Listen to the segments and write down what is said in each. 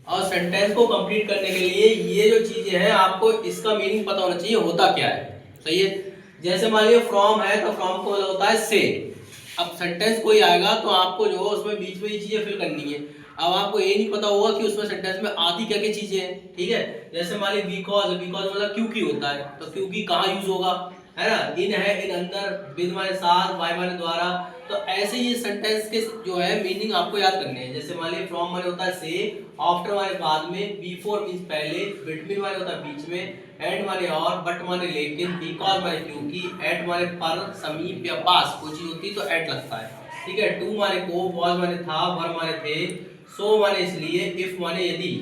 और सेंटेंस को कंप्लीट करने के लिए ये जो चीजें हैं आपको इसका मीनिंग पता होना चाहिए होता क्या है। सही है। जैसे मान लीजिए फ्रॉम है तो फ्रॉम को होता है से। अब सेंटेंस कोई आएगा तो आपको जो है उसमें बीच में ये चीजें फिल करनी है। अब आपको ये नहीं पता होगा कि उसमें सेंटेंस में आती क्या क्या चीजें हैं। ठीक है। जैसे मान लीजिए बिकॉज, बिकॉज मतलब क्योंकि होता है, तो क्योंकि कहाँ यूज होगा, है ना। इन है, इन अंदर, विद माने साथ, बाय माने द्वारा। तो ऐसे ये सेंटेंस के जो है मीनिंग आपको याद करने हैं। जैसे मान लीजिए फ्रॉम माने होता है से, आफ्टर माने बाद में, बिफोर मींस पहले, बिटवीन माने होता है बीच में, एंड माने और, बट माने लेकिन, बिकॉज माने क्योंकि, एट माने पर, समीप या पास कोई चीज होती है तो एट लगता है। ठीक है। टू माने को, वॉज माने था, वर माने थे, सो माने इसलिए, इफ माने यदि,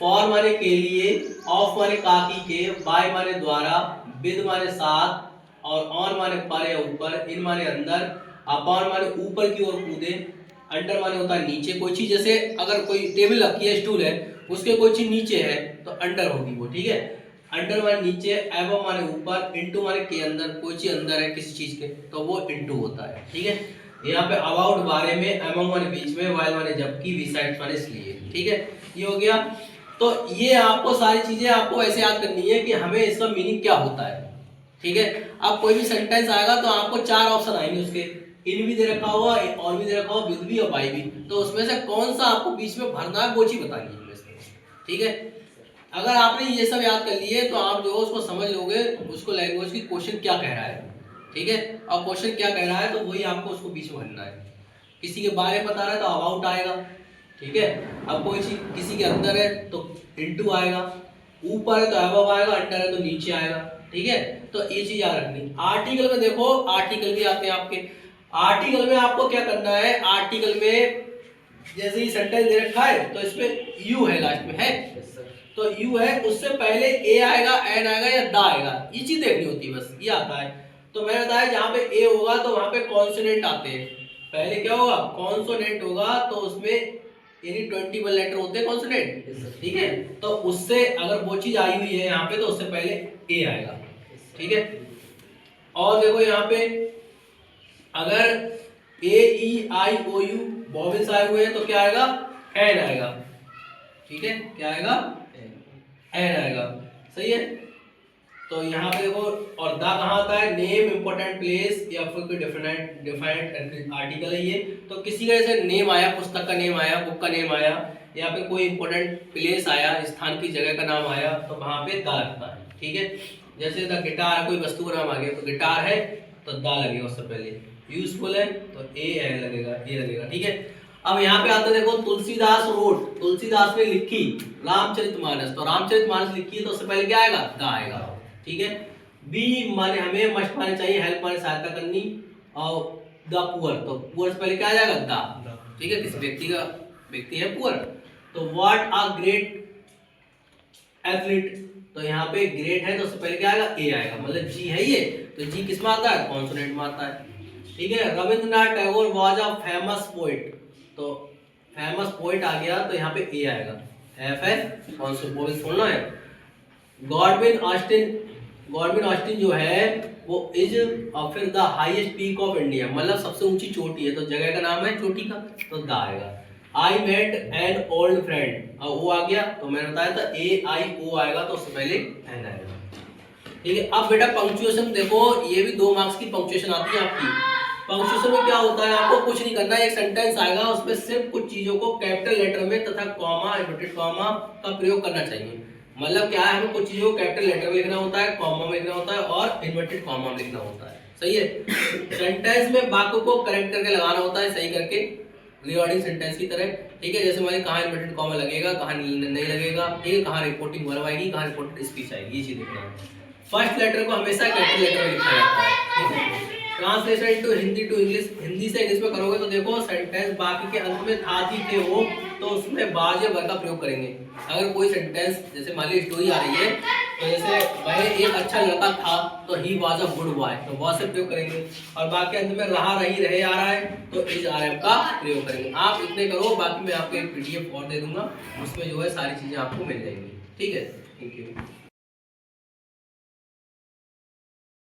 फॉर माने के लिए, ऑफ माने काकी के, बाय माने द्वारा, विद माने साथ, और ऑन माने पर या ऊपर, इन माने अंदर, अपॉन माने ऊपर की ओर कूदे, अंडर माने होता है नीचे कोई चीज। जैसे अगर कोई टेबल रखी है, स्टूल है, उसके कोई चीज नीचे है तो अंडर होगी वो। ठीक है। अंडर माने नीचे, एबव माने ऊपर, इनटू माने के अंदर, कोई चीज अंदर है किसी चीज के तो वो इनटू होता है। ठीक है। यहाँ पे अबाउट बारे में, अमंग माने बीच में, व्हाइल माने जबकि, बिसाइड्स माने इसलिए। ठीक है। ये हो गया। तो ये आपको सारी चीजें आपको ऐसे याद करनी है कि हमें इसका मीनिंग क्या होता है। ठीक है। अब कोई भी सेंटेंस आएगा तो आपको चार ऑप्शन आएंगे उसके, इन भी दे रखा होगा और भी दे रखा होगा, विद भी और बाय भी। तो उसमें से कौन सा आपको बीच में भरना है वो चीज बतानी है। ठीक है। अगर आपने ये सब याद कर लिए तो आप जो उसको समझ लोगे उसको लैंग्वेज की क्वेश्चन क्या कह रहा है। ठीक है। और क्वेश्चन क्या कह रहा है तो वही आपको उसको बीच में भरना है। किसी के बारे में बता रहा है तो अबाउट आएगा। ठीक है। अब कोई चीज किसी के अंदर है तो इनटू आएगा, ऊपर है तो अबव आएगा, अंडर है तो नीचे आएगा। ठीक है। तो ये चीज याद रखनी। आर्टिकल में देखो, आर्टिकल भी आते हैं आपके। आर्टिकल में आपको क्या करना है, आर्टिकल में जैसे ही सेंटेंस दे रखा है तो इसमें यू है लास्ट में, है तो यू है, उससे पहले ए आएगा, एन आएगा या दा आएगा, ये चीज देखनी होती है, बस ये आता है। तो मैंने बताया जहां पे ए होगा तो वहां पे कॉन्सोनेंट आते हैं। पहले क्या होगा, कॉन्सोनेंट होगा तो उसमें यानी 21 लेटर होते हैं कॉन्सोनेंट। ठीक है। तो उससे अगर वो चीज आई हुई है यहाँ पे तो उससे पहले ए आएगा। ठीक है। और देखो यहाँ पे अगर ए ई आई ओ यू वॉवेल्स आए हुए हैं तो क्या आएगा, एन आएगा। ठीक है। क्या आएगा, एन आएगा। सही है। तो यहाँ पे देखो, और दा कहाँ आता है, नेम, इंपॉर्टेंट प्लेस या फिर कोई डिफरेंट आर्टिकल है ये। तो किसी का जैसे नेम आया, पुस्तक का नेम आया, बुक का नेम आया, या फिर कोई इंपॉर्टेंट प्लेस आया, स्थान की जगह का नाम आया तो वहां पे दा लगता है। ठीक है। जैसे द गिटार, कोई वस्तु का नाम आ गया तो गिटार है तो दा लगेगा उससे पहले। यूजफुल है तो ए एन लगेगा, ए लगेगा। ठीक है। अब यहाँ पे आते देखो, तुलसीदास रोड, तुलसीदास ने लिखी रामचरितमानस, तो रामचरितमानस लिखी है तो उससे पहले क्या आएगा, दा आएगा। ठीक है। बी माने हमें, मस्ट माने चाहिए, हेल्प माने सहायता करनी, और द पुअर, तो पुअर से पहले क्या आ जाएगा, द। ठीक है। किसी व्यक्ति का, व्यक्ति है पुअर। तो व्हाट आ ग्रेट एथलीट, तो यहाँ पे ग्रेट है तो उससे पहले क्या आएगा, ए आएगा, मतलब जी है ये, तो जी किस में आता है, कॉन्सोनेंट में आता है। ठीक है। Rabindranath Tagore was a famous poet, तो फेमस पोएट आ गया तो यहाँ पे ए आएगा, एफ है, कॉन्सोनेंट सुनना है। गॉडविन ऑस्टिन, गॉडविन ऑस्टिन जो है वो इज फिर the highest peak of India, मतलब सबसे ऊंची चोटी है तो जगह का नाम है चोटी का, तो द आएगा। I met an old friend, और वो आ गया तो मैंने बताया था ए आई ओ आएगा तो उससे पहले एन आएगा। ठीक है। अब बेटा पंक्चुएशन देखो, ये भी 2 मार्क्स की पंक्चुएशन आती है आपकी। पंक्चुएशन में क्या होता है, आपको कुछ नहीं करना है, एक सेंटेंस आएगा उसमें सिर्फ कुछ चीजों को कैपिटल लेटर में तथा कॉमा, इन्वर्टेड कॉमा का प्रयोग करना चाहिए। मतलब क्या है, हमें कुछ चीजों को कैपिटल लेटर में लिखना होता है, कॉमा में लिखना होता है और इन्वर्टेड कॉमा में लिखना होता है। सही है। सेंटेंस में वाक्य को करेक्ट करके लगाना होता है, सही करके, रिगार्डिंग सेंटेंस की तरह। ठीक है। जैसे मान कहाँ इन्वर्टेड कॉमा लगेगा, कहाँ नहीं लगेगा, ठीक है, कहाँ रिपोर्टिंग वर्ब आएगी, कहाँ रिपोर्टेड स्पीच आएगी, ये चीज लिखना है। फर्स्ट लेटर को हमेशा कैपिटल लेटर में लिखा जाता है। Translation to Hindi to English, Hindi से इंग्लिश में करोगे तो देखो सेंटेंस बाकी के अंत में था थी थे हो तो उसमें बाज या वर का प्रयोग करेंगे। अगर कोई सेंटेंस जैसे मान ली स्टोरी आ रही है तो जैसे वह एक अच्छा लड़का था तो he was a good boy, तो वह से प्रयोग करेंगे। और बाकी अंत में रहा, रही, रहे आ रहा है तो इज आर एम का प्रयोग करेंगे। आप इतने करो, बाकी मैं आपको एक पीडीएफ और दे दूंगा, उसमें जो है सारी चीजें आपको मिल जाएंगी। ठीक है। Thank you.